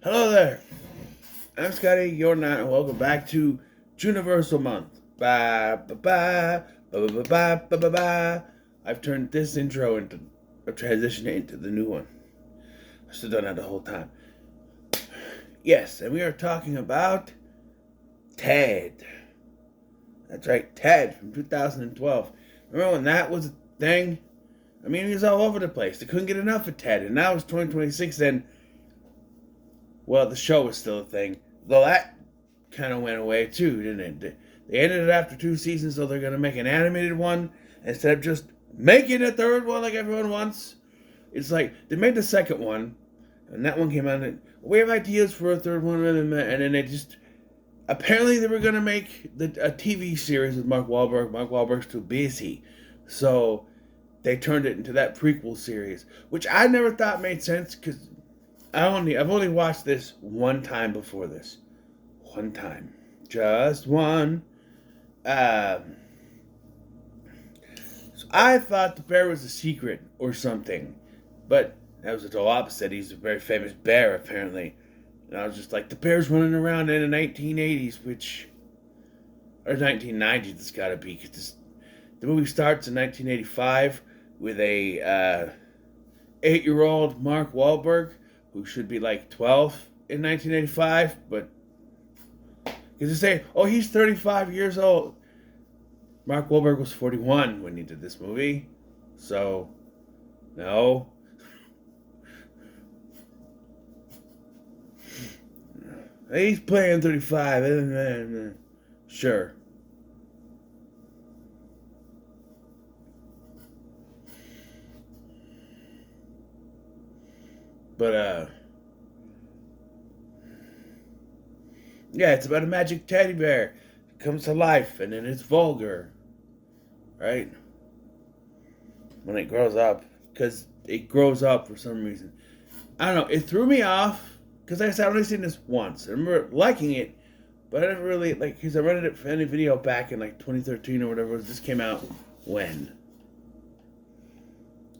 Hello there. I'm Scotty. You're not, and welcome back to Juniversal Month. Ba ba ba ba ba ba ba ba ba. I've turned this intro into a transition into the new one. I still done that the whole time. Yes, and we are talking about Ted. That's right, Ted from 2012. Remember when that was a thing? I mean, he was all over the place. They couldn't get enough of Ted, and now it's 2026, and well, the show was still a thing. Though that kind of went away too, didn't it? They ended it after 2 seasons, so they're going to make an animated one instead of just making a third one like everyone wants. It's like they made the second one, and that one came out. And we have ideas for a third one, and then they just apparently they were going to make a TV series with Mark Wahlberg. Mark Wahlberg's too busy, so they turned it into that prequel series, which I never thought made sense because I've only watched this one time before this. One time. Just one. So I thought the bear was a secret or something. But that was the total opposite. He's a very famous bear, apparently. And I was just like, the bear's running around in the 1980s, or 1990s, it's gotta be. Cause the movie starts in 1985 with a 8-year-old Mark Wahlberg who should be like 12 in 1985, but because they say, oh, he's 35 years old. Mark Wahlberg was 41 when he did this movie, so no. He's playing 35. Sure. But yeah, it's about a magic teddy bear. It comes to life and then it's vulgar, right? When it grows up. Because it grows up for some reason. I don't know. It threw me off. Because like I said, I've only seen this once. I remember liking it. But I never really, because I rented it for any video back in like 2013 or whatever. This came out when?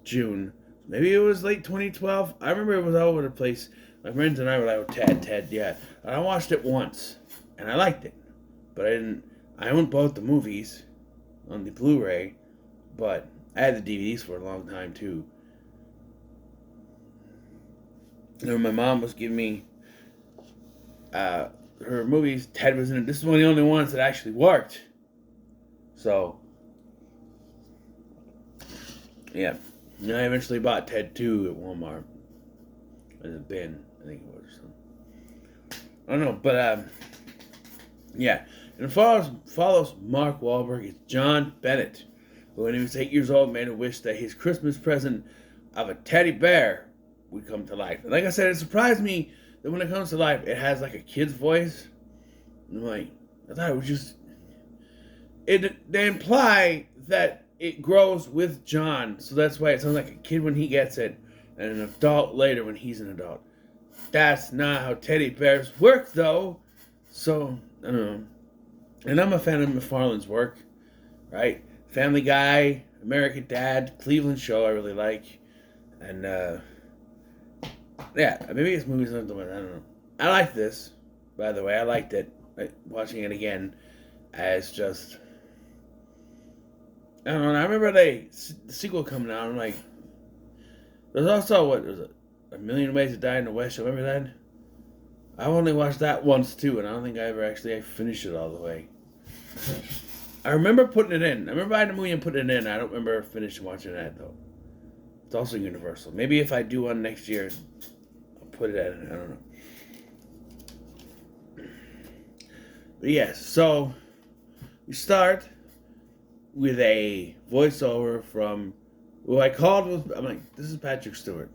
June. Maybe it was late 2012. I remember it was all over the place. My friends and I were like, oh, Ted, yeah. And I watched it once, and I liked it. But I owned both the movies on the Blu-ray, but I had the DVDs for a long time, too. You know, my mom was giving me her movies. Ted was in it. This is one of the only ones that actually worked. So, yeah. And I eventually bought Ted 2 at Walmart. In a bin, I think it was. I don't know, but yeah. And it follows Mark Wahlberg as John Bennett, who when he was 8 years old made a wish that his Christmas present of a teddy bear would come to life. And like I said, it surprised me that when it comes to life, it has like a kid's voice. And I'm like, I thought it was just they imply that it grows with John, so that's why it sounds like a kid when he gets it, and an adult later when he's an adult. That's not how teddy bears work, though. So, I don't know. And I'm a fan of McFarlane's work, right? Family Guy, American Dad, Cleveland Show I really like. And, yeah, maybe this movie's not the one, I don't know. I like this, by the way. I liked it. Watching it again as just... I don't know. I remember the sequel coming out. I'm like, there's also what was it, A Million Ways to Die in the West. Remember that? I only watched that once too, and I don't think I ever actually finished it all the way. I remember putting it in. I remember buying the movie and putting it in. I don't remember finishing watching that though. It's also Universal. Maybe if I do one next year, I'll put it in. I don't know. But yes, so we start with a voiceover from who I called. I'm like, this is Patrick Stewart.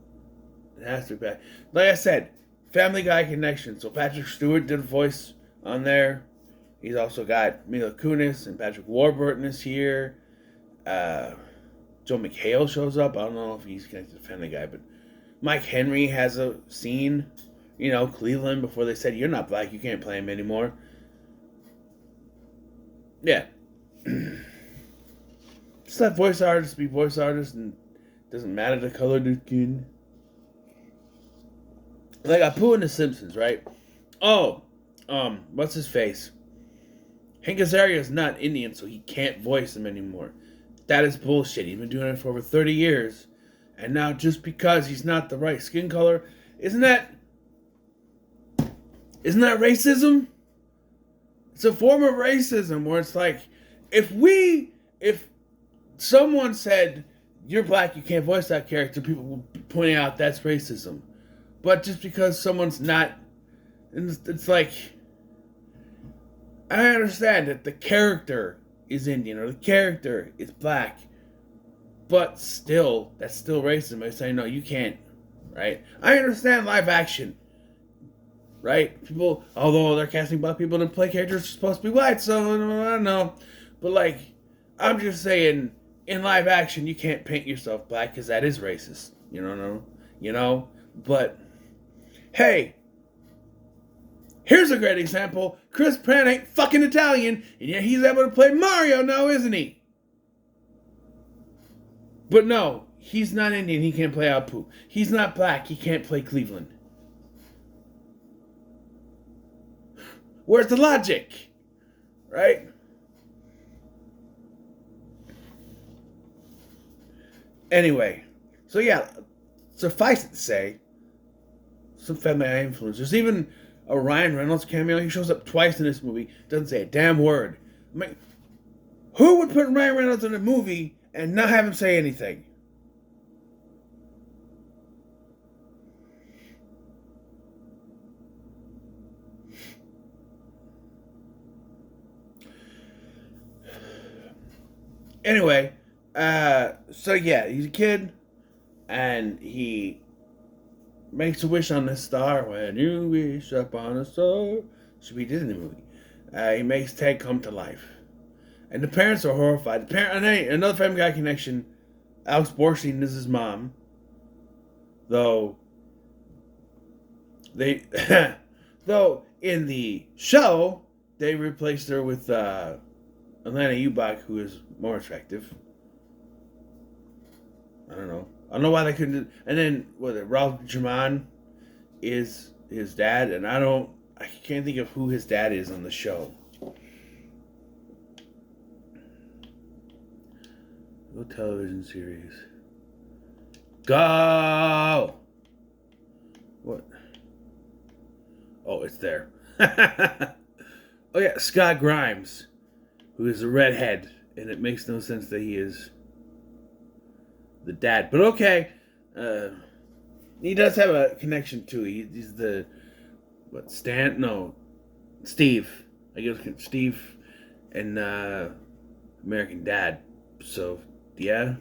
It has to be Patrick. Like I said, Family Guy connection. So Patrick Stewart did a voice on there. He's also got Mila Kunis and Patrick Warburton is here. Joe McHale shows up. I don't know if he's connected to Family Guy, but Mike Henry has a scene. You know, Cleveland before they said, you're not black, you can't play him anymore. Yeah. Just let voice artists be voice artists, and it doesn't matter the color of the skin. Like Apu in The Simpsons, right? Oh, what's his face? Hank Azaria is not Indian, so he can't voice him anymore. That is bullshit. He's been doing it for over 30 years. And now just because he's not the right skin color, isn't that racism? It's a form of racism where it's like if someone said you're black, you can't voice that character, people will point out that's racism. But just because someone's not, it's like, I understand that the character is Indian or the character is black, but still, that's still racism. I say, no, you can't, right? I understand live action, right? People, although they're casting black people to play characters supposed to be white, so I don't know. But, like, I'm just saying, in live action, you can't paint yourself black because that is racist. You don't know? You know? But, hey, here's a great example. Chris Pratt ain't fucking Italian, and yet he's able to play Mario now, isn't he? But no, he's not Indian. He can't play Apu. He's not black. He can't play Cleveland. Where's the logic? Right? Anyway, so yeah, suffice it to say, some Family Guy influencers. There's even a Ryan Reynolds cameo. He shows up twice in this movie. Doesn't say a damn word. I mean, who would put Ryan Reynolds in a movie and not have him say anything? Anyway, so yeah, he's a kid, and he makes a wish on the star. When you wish upon a star, should be a Disney movie. He makes Ted come to life, and the parents are horrified. The parent, and hey, another Family Guy connection. Alex Borstein is his mom, though. They, though in the show, they replaced her with Atlanta Ubach, who is more attractive. I don't know. I don't know why they couldn't. And then Ralph Jaman is his dad, and I can't think of who his dad is on the show. Go television series. Go. What? Oh, it's there. Oh yeah, Scott Grimes, who is a redhead, and it makes no sense that he is the dad. But okay, he does have a connection too. He's the Stan? No, Steve. I guess Steve and American Dad. So yeah.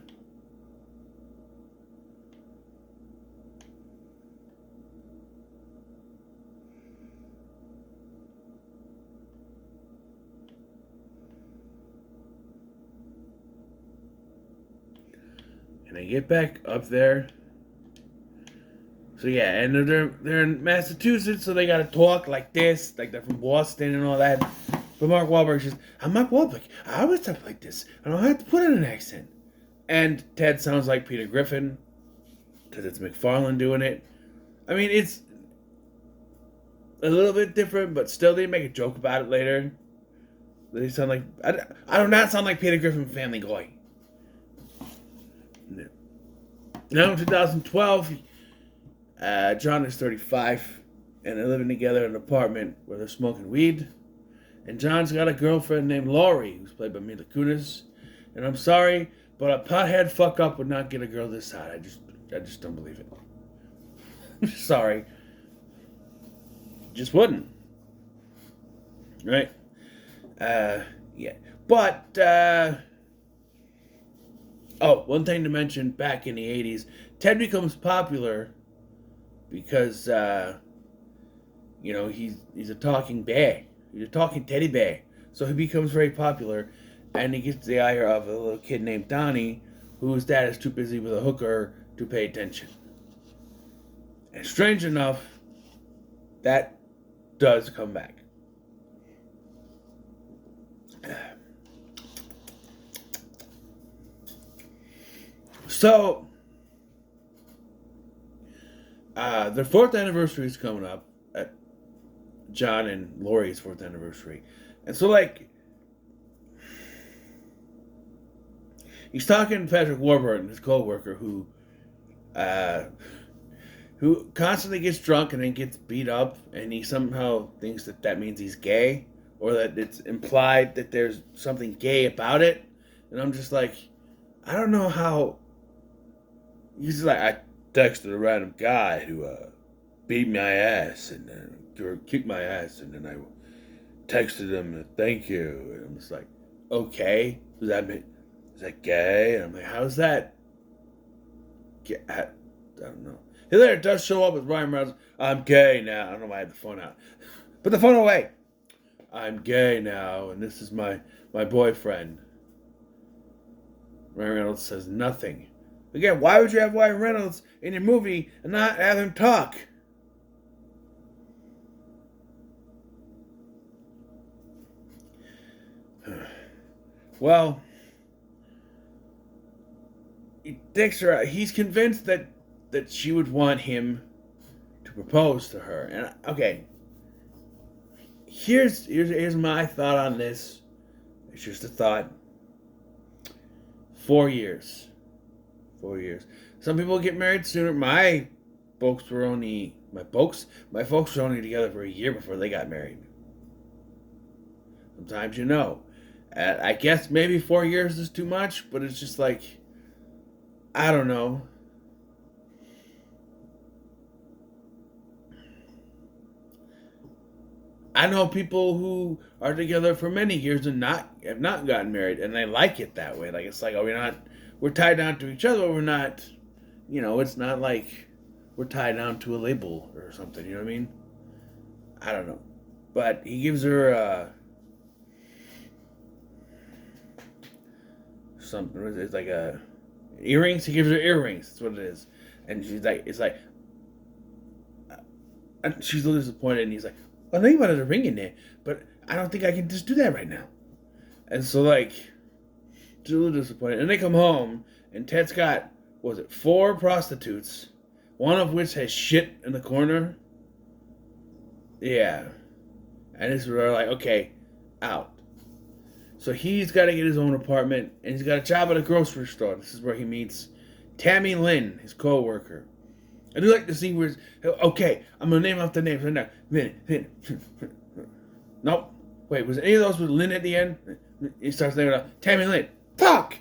And I get back up there. So yeah, and they're in Massachusetts, so they gotta talk like this, like they're from Boston and all that. But Mark Wahlberg says, "I'm Mark Wahlberg. I always talk like this. I don't have to put in an accent." And Ted sounds like Peter Griffin because it's McFarlane doing it. I mean, it's a little bit different, but still they make a joke about it later. They sound like I do not sound like Peter Griffin from Family Guy. No. Now in 2012, John is 35, and they're living together in an apartment where they're smoking weed. And John's got a girlfriend named Laurie, who's played by Mila Kunis. And I'm sorry, but a pothead fuck up would not get a girl this hot. I just don't believe it. I'm sorry, just wouldn't. Right? Yeah. But one thing to mention: back in the '80s, Ted becomes popular because he's a talking bear. He's a talking teddy bear. So he becomes very popular, and he gets the ire of a little kid named Donnie, whose dad is too busy with a hooker to pay attention. And strange enough, that does come back. So, their 4th anniversary is coming up. At John and Lori's 4th anniversary, and so like he's talking to Patrick Warburton, his co-worker, who constantly gets drunk and then gets beat up, and he somehow thinks that means he's gay, or that it's implied that there's something gay about it. And I'm just like, I don't know how. He's just like, I texted a random guy who beat my ass and or kicked my ass, and then I texted him thank you, and I'm just like, okay, does that mean, is that gay? And I'm like, how's that? I don't know. He later does show up with Ryan Reynolds. I'm gay now. I don't know why I had the phone out. Put the phone away. I'm gay now, and this is my boyfriend. Ryan Reynolds says nothing. Again, why would you have Ryan Reynolds in your movie and not have him talk? Well, he takes her out. He's convinced that she would want him to propose to her. And okay, here's my thought on this. It's just a thought. 4 years. 4 years. Some people get married sooner. My folks were only together for a year before they got married. Sometimes you know. I guess maybe 4 years is too much, but it's just like, I don't know. I know people who are together for many years and have not gotten married, and they like it that way. Like, it's like, oh, we're tied down to each other, but we're not, it's not like we're tied down to a label or something. You know what I mean? I don't know, but he gives her something. It's like earrings. He gives her earrings. That's what it is, and she's like, it's like, and she's a little disappointed, and he's like, I know you wanted a ring in there, but I don't think I can just do that right now. And so, like, she's a little disappointed. And they come home, and Ted's got, 4 prostitutes, one of which has shit in the corner. Yeah. And it's where they're like, okay, out. So he's got to get his own apartment, and he's got a job at a grocery store. This is where he meets Tammy Lynn, his co-worker. I do like to see where. Okay, I'm gonna name off the names right now. Lynn. Nope. Wait, was any of those with Lynn at the end? He starts naming off Tammy Lynn. Fuck.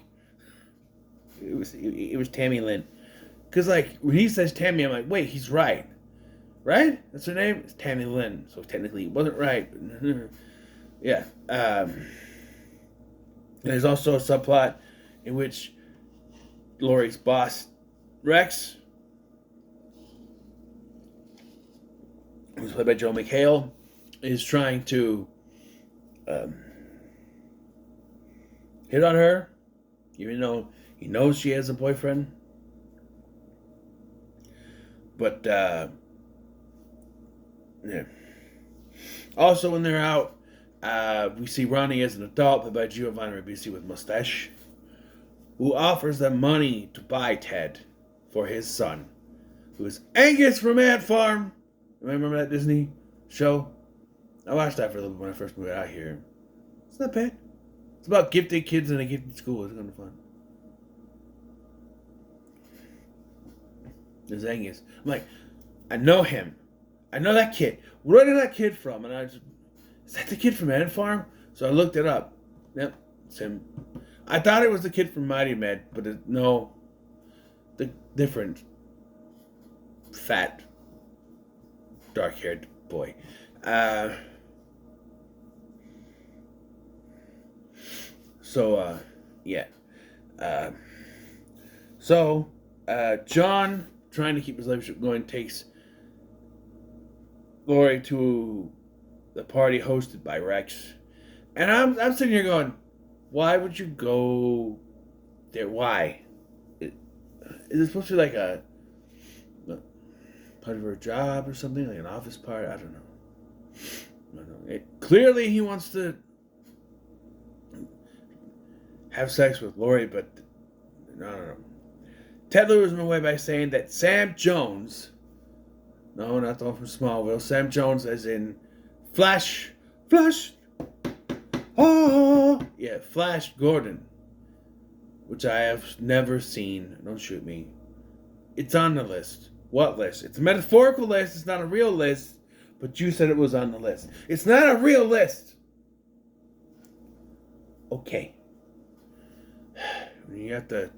It was Tammy Lynn. Cause like when he says Tammy, I'm like, wait, he's right. Right? That's her name. It's Tammy Lynn. So technically, it wasn't right. Yeah. There's also a subplot in which Lori's boss, Rex, who's played by Joe McHale, is trying to hit on her, even though he knows she has a boyfriend. But, yeah. Also, when they're out, we see Ronnie as an adult, played by Giovanni Ribisi with mustache, who offers them money to buy Ted for his son, who is Angus from Ant Farm. Remember that Disney show? I watched that for a little bit when I first moved out here. It's not bad. It's about gifted kids in a gifted school. It's kind of fun. There's Angus. I'm like, I know him. I know that kid. Where did that kid from? And is that the kid from Ant Farm? So I looked it up. Yep, it's him. I thought it was the kid from Mighty Med, but no. The different fat dark-haired boy. John, trying to keep his relationship going, takes Lori to the party hosted by Rex. And I'm sitting here going, why would you go there? Why? Is it supposed to be like a part of her job or something, like an office part? I don't know. Clearly he wants to have sex with Lori, but I don't know. Ted lures him away by saying that Sam Jones, No, not the one from Smallville. Sam Jones as in Flash. Flash. Oh, yeah, Flash Gordon, which I have never seen. Don't shoot me. It's on the list. What list? It's a metaphorical list. It's not a real list. But you said it was on the list. It's not a real list. Okay. You have to.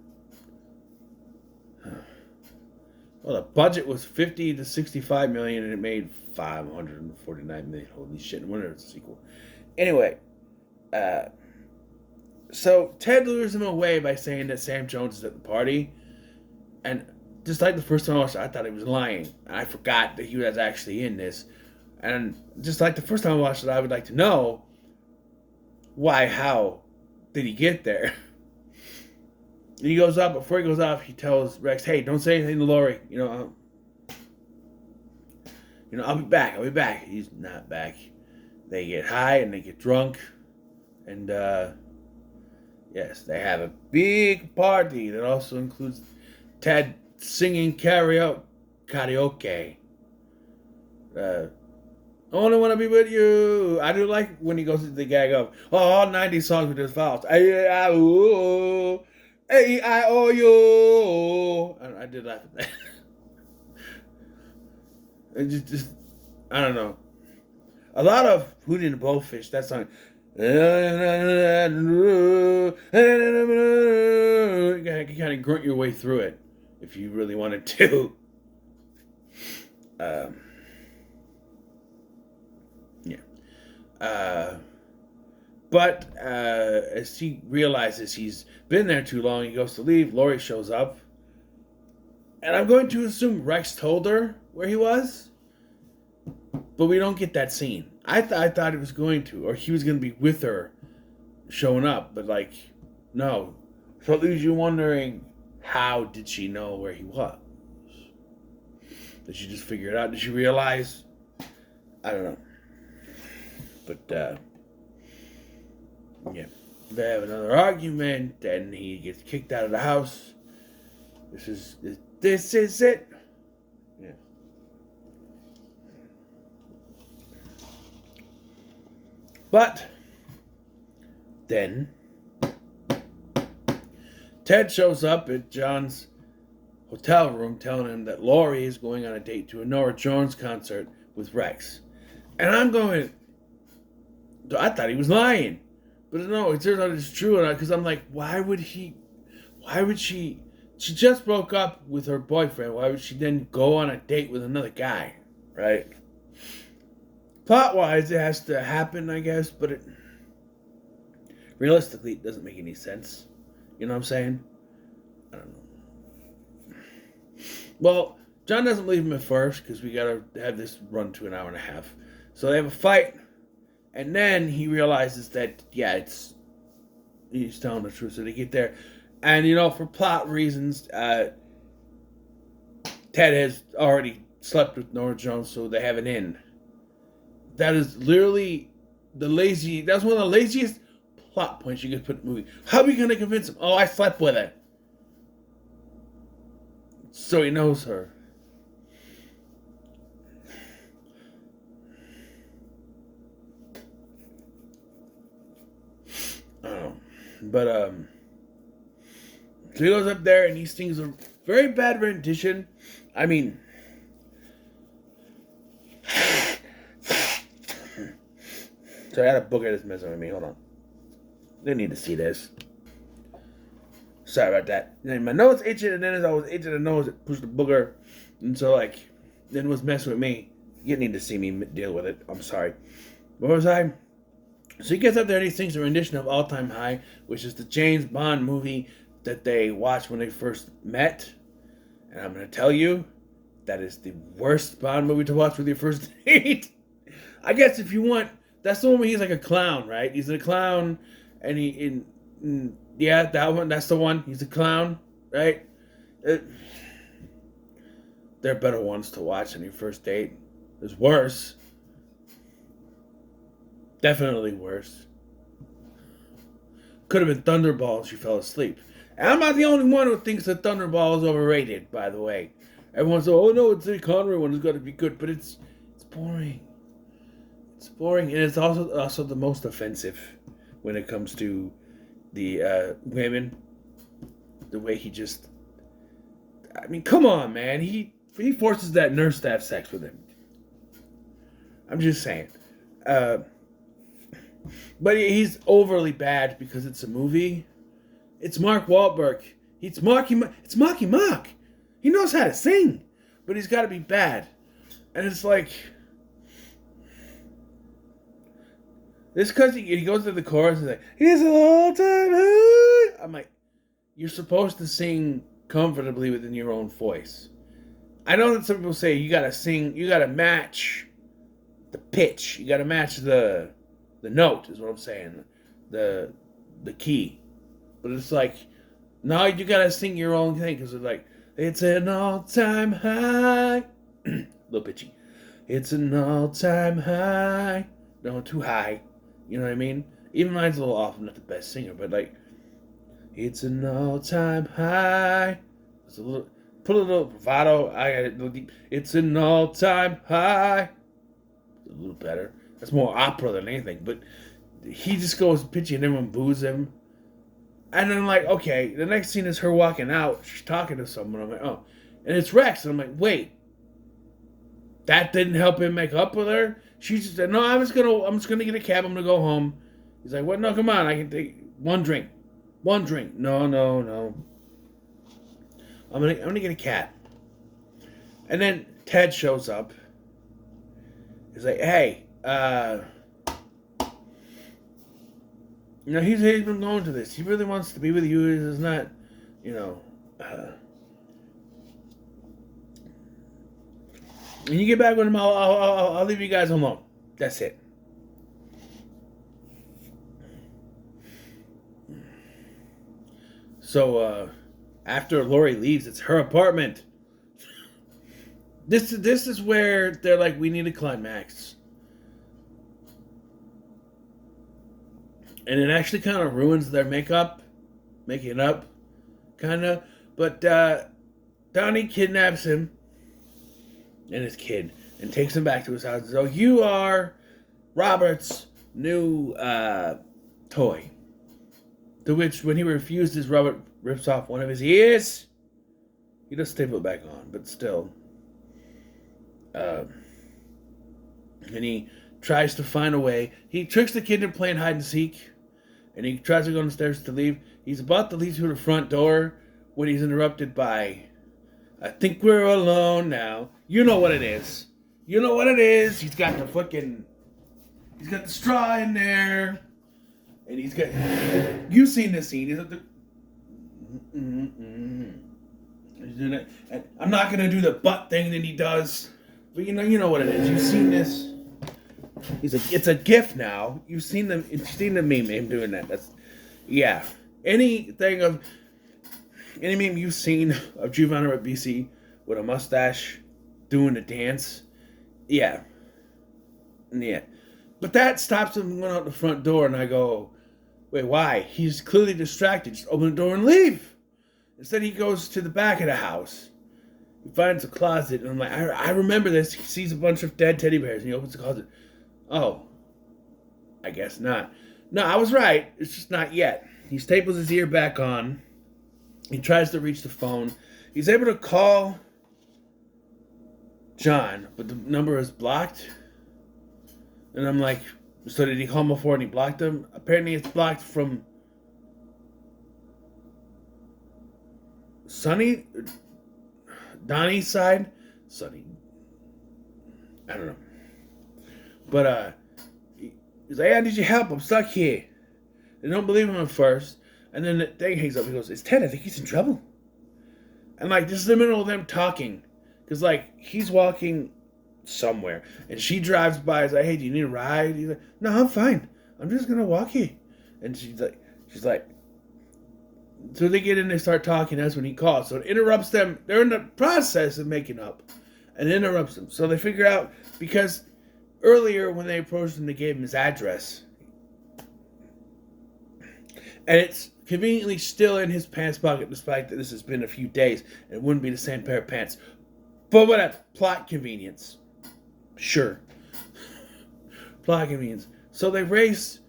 Well, the budget was 50 to 65 million, and it made 549 million. Holy shit! I wonder if it's a sequel. Anyway, so Ted lures him away by saying that Sam Jones is at the party, and just like the first time I watched it, I thought he was lying. I forgot that he was actually in this, and just like the first time I watched it, I would like to know why, how did he get there? He goes up. Before he goes off, he tells Rex, "Hey, don't say anything to Lori. I'll be back. I'll be back." He's not back. They get high and they get drunk, and yes, they have a big party that also includes Ted singing karaoke. I only want to be with you. I do like when he goes to the gag of all 90 songs with his vowels. A-I-O-U. I did laugh at that. It just, I don't know. A lot of Hootie and the Blowfish, that song. You kind of grunt your way through it if you really wanted to. But as he realizes he's been there too long, he goes to leave. Lori shows up. And I'm going to assume Rex told her where he was. But we don't get that scene. I thought he was going to. Or he was going to be with her showing up. But, no. So it leaves you wondering, how did she know where he was? Did she just figure it out? Did she realize? I don't know. But, yeah. They have another argument, and he gets kicked out of the house. This is it. Yeah. But then Ted shows up at John's hotel room telling him that Lori is going on a date to a Nora Jones concert with Rex. And I'm going, I thought he was lying. But no, it turns out it's true. Because I'm like, why would she, she just broke up with her boyfriend. Why would she then go on a date with another guy? Right? Plot-wise, it has to happen, I guess. But realistically, it doesn't make any sense. You know what I'm saying? I don't know. Well, John doesn't leave him at first because we got to have this run to an hour and a half. So they have a fight. And then he realizes that, he's telling the truth. So they get there. And, for plot reasons, Ted has already slept with Nora Jones, so they have an in. That is literally that's one of the laziest plot points you could put in a movie. How are you going to convince him? Oh, I slept with her. So he knows her. But, so he goes up there and he sings a very bad rendition. I mean, so I had a booger that's messing with me. Hold on. They need to see this. Sorry about that. Then my nose itching, and then as I was itching the nose, it pushed the booger. And so, then it was messing with me. You need to see me deal with it. I'm sorry. Where was I? So he gets up there and he sings a rendition of All Time High, which is the James Bond movie that they watched when they first met. And I'm going to tell you, that is the worst Bond movie to watch with your first date. I guess if you want, that's the one where he's like a clown, right? He's a clown, and yeah, that one, that's the one. He's a clown, right? There are better ones to watch on your first date. There's worse. Definitely worse. Could have been Thunderball. She fell asleep. And I'm not the only one who thinks that Thunderball is overrated, by the way. Everyone's like, oh no, it's the Connery one. It's got to be good, but it's boring. It's boring, and it's also the most offensive when it comes to the women. The way he just, I mean, come on, man. He forces that nurse to have sex with him. I'm just saying. But he's overly bad because it's a movie. It's Mark Wahlberg. It's Marky Mark. He knows how to sing, but he's got to be bad. And it's like, this because he goes to the chorus and he's like, he's an all-time high. I'm like, you're supposed to sing comfortably within your own voice. I know that some people say you gotta sing, you gotta match the pitch, you gotta match the note, is what I'm saying, the key. But it's like, no, you gotta sing your own thing, because it's like, it's an all-time high. Little pitchy. It's an all-time high. No, too high. You know what I mean? Even mine's a little off. I'm not the best singer, but like, it's an all-time high. It's a little, put a little bravado. I got it a little deep. It's an all-time high. A little better. That's more opera than anything. But he just goes pitchy and everyone boos him. And then I'm like, okay, the next scene is her walking out. She's talking to someone. I'm like, oh. And it's Rex. And I'm like, wait. That didn't help him make up with her? She just said, no, I'm just gonna get a cab. I'm gonna go home. He's like, what? No, come on. I can take one drink. One drink. No. I'm gonna get a cat. And then Ted shows up. He's like, hey, he's been going to this. He really wants to be with you. It's not, when you get back with him, I'll leave you guys alone. That's it. So, after Lori leaves, it's her apartment. This is where they're like, we need a climax. And it actually kind of ruins their making it up, kind of. But Donnie kidnaps him and his kid and takes him back to his house. So you are Robert's new toy. To which, when he refuses, Robert rips off one of his ears. He does staple it back on, but still. And he tries to find a way. He tricks the kid into playing hide and seek. And he tries to go downstairs to leave. He's about to leave through the front door when he's interrupted by, I think we're alone now. You know what it is. He's got the straw in there. And he's got, you've seen this scene. He's doing it. And I'm not going to do the butt thing that he does. But you know what it is. You've seen this. He's like, it's a GIF now. You've seen the meme, him doing that. That's, yeah. Any meme you've seen of Giovanna at BC with a mustache doing a dance, yeah. But that stops him from going out the front door, and I go, wait, why? He's clearly distracted. Just open the door and leave. Instead, he goes to the back of the house. He finds a closet, and I'm like, I remember this. He sees a bunch of dead teddy bears, and he opens the closet. Oh, I guess not. No, I was right. It's just not yet. He staples his ear back on. He tries to reach the phone. He's able to call John, but the number is blocked. And I'm like, so did he call him before and he blocked him? Apparently it's blocked from Donnie's side. Sonny. I don't know. But he's like, I need your help. I'm stuck here. They don't believe him at first. And then the thing hangs up. He goes, it's Ted. I think he's in trouble. And like, this is the middle of them talking. Because like, he's walking somewhere. And she drives by. He's like, hey, do you need a ride? He's like, no, I'm fine. I'm just going to walk here. And she's like, so they get in, they start talking. That's when he calls. So it interrupts them. They're in the process of making up. And it interrupts them. So they figure out, because earlier, when they approached him, they gave him his address. And it's conveniently still in his pants pocket, despite that this has been a few days. And it wouldn't be the same pair of pants. But whatever. Plot convenience. Sure. Plot convenience. So they race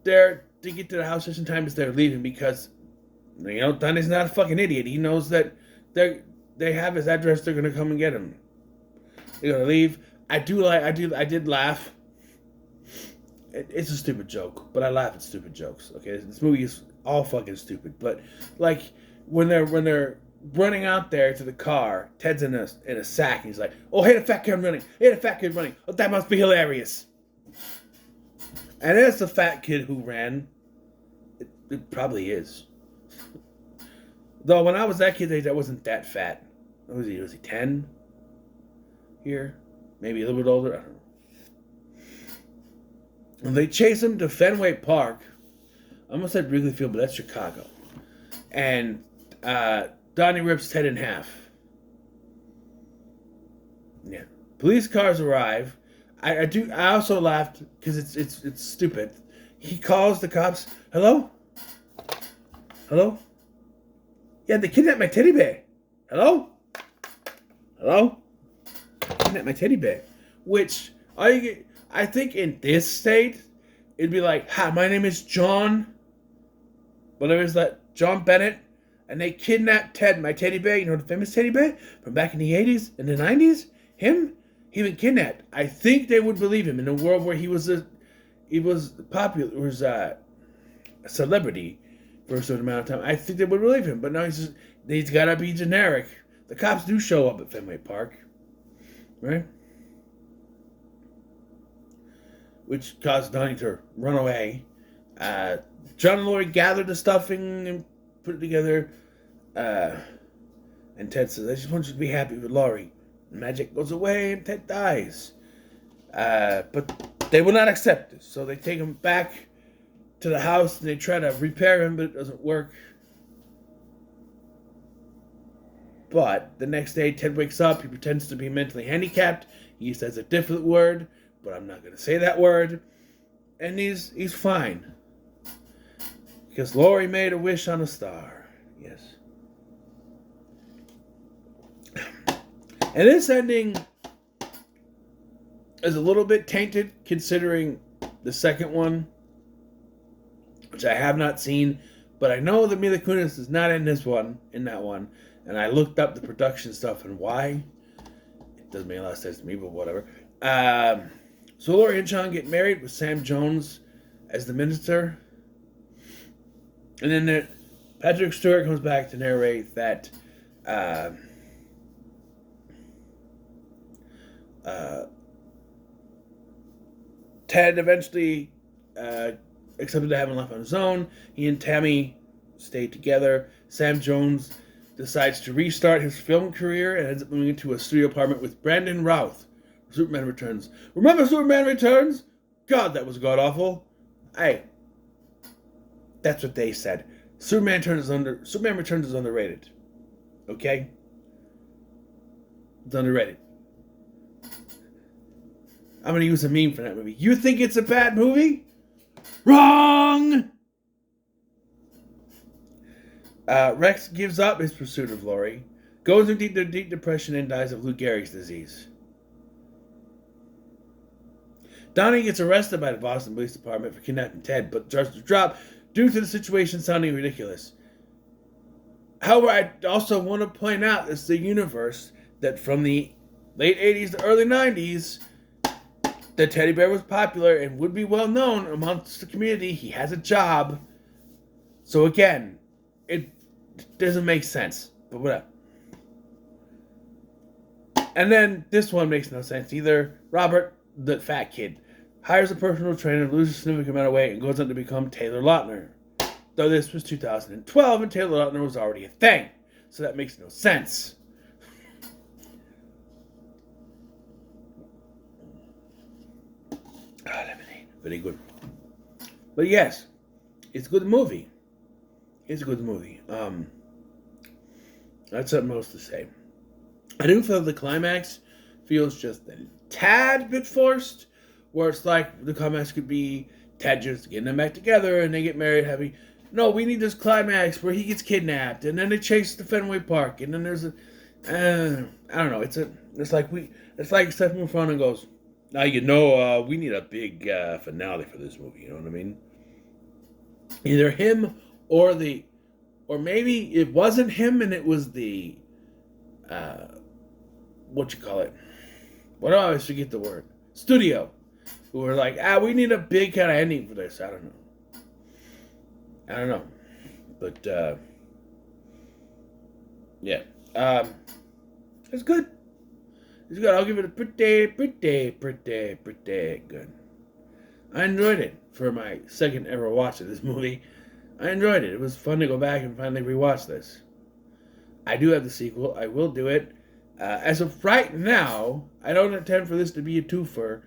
there to get to the house just in time as they're leaving because, Donnie's not a fucking idiot. He knows that they have his address. They're gonna come and get him. They're gonna leave. I did laugh. It's a stupid joke, but I laugh at stupid jokes. Okay, this movie is all fucking stupid. But like when they're running out there to the car, Ted's in a sack. And he's like, "Oh, hey, the fat kid running! Hey, the fat kid running! Oh, that must be hilarious." And it's the fat kid who ran. It probably is. Though when I was that kid age, I wasn't that fat. Was he 10? Here, maybe a little bit older. I don't know. And they chase him to Fenway Park. I almost said Wrigley Field, but that's Chicago. And Donnie rips Ted in half. Yeah. Police cars arrive. I also laughed because it's stupid. He calls the cops. Hello? Hello? Yeah, they kidnapped my teddy bear. Hello? Hello? Kidnapped my teddy bear. Which I think in this state, it'd be like, "Hi, my name is John. Whatever is that? John Bennett. And they kidnapped Ted, my teddy bear. You know the famous teddy bear from back in the 80s and the 90s? Him? He been kidnapped." I think they would believe him in a world where he was popular, was a celebrity for a certain amount of time. I think they would believe him. But now he's got to be generic. The cops do show up at Fenway Park. Right? Which caused Donnie to run away. John and Lori gather the stuffing and put it together. And Ted says, "I just want you to be happy with Lori." Magic goes away and Ted dies. But they will not accept this. So they take him back to the house and they try to repair him, but it doesn't work. But the next day, Ted wakes up. He pretends to be mentally handicapped. He says a different word, but I'm not going to say that word. And he's fine. Because Lori made a wish on a star. Yes. And this ending is a little bit tainted considering the second one, which I have not seen, but I know that Mila Kunis is not in that one, and I looked up the production stuff and why. It doesn't make a lot of sense to me, but whatever. So Lori and Sean get married with Sam Jones as the minister, and then Patrick Stewart comes back to narrate that Ted eventually accepted to have him left on his own. He and Tammy stayed together. Sam Jones decides to restart his film career and ends up moving into a studio apartment with Brandon Routh. Superman Returns. Remember Superman Returns? God, that was god-awful. Hey, that's what they said. Superman Returns is underrated. Okay? It's underrated. I'm going to use a meme for that movie. You think it's a bad movie? Wrong! Rex gives up his pursuit of Lori, goes into deep depression, and dies of Lou Gehrig's disease. Donnie gets arrested by the Boston Police Department for kidnapping Ted, but charged to drop due to the situation sounding ridiculous. However, I also want to point out it's the universe that from the late 80s to early 90s, the teddy bear was popular and would be well known amongst the community. He has a job. So again, it doesn't make sense, but whatever. And then this one makes no sense either. Robert, the fat kid, hires a personal trainer, loses a significant amount of weight, and goes on to become Taylor Lautner. Though this was 2012 and Taylor Lautner was already a thing. So that makes no sense. Lemonade. Very good. But yes, it's a good movie. It's a good movie. That's something else to say. I do feel the climax feels just a tad bit forced, where it's like the climax could be Ted just getting them back together and they get married happy. No, we need this climax where he gets kidnapped and then they chase the Fenway Park and then there's a I don't know. It's like Seth MacFarlane goes, now we need a big finale for this movie. You know what I mean? Either him or or maybe it wasn't him and it was the, what you call it? What do I always forget the word? Studio, who were like, we need a big kind of ending for this. I don't know, but yeah, it's good. It's good. I'll give it a pretty good. I enjoyed it for my second ever watch of this movie. I enjoyed it. It was fun to go back and finally rewatch this. I do have the sequel. I will do it. As of right now, I don't intend for this to be a twofer,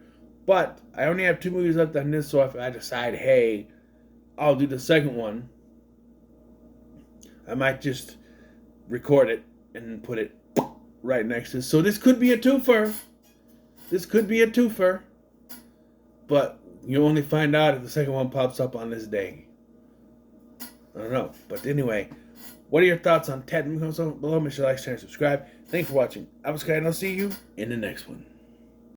but I only have 2 movies left on this, so if I decide, hey, I'll do the second one, I might just record it and put it right next to it. So this could be a twofer. But you only find out if the second one pops up on this day. I don't know. But anyway, what are your thoughts on Ted? Comment below. Make sure to like, share, and subscribe. Thanks for watching. I was Sky, and I'll see you in the next one.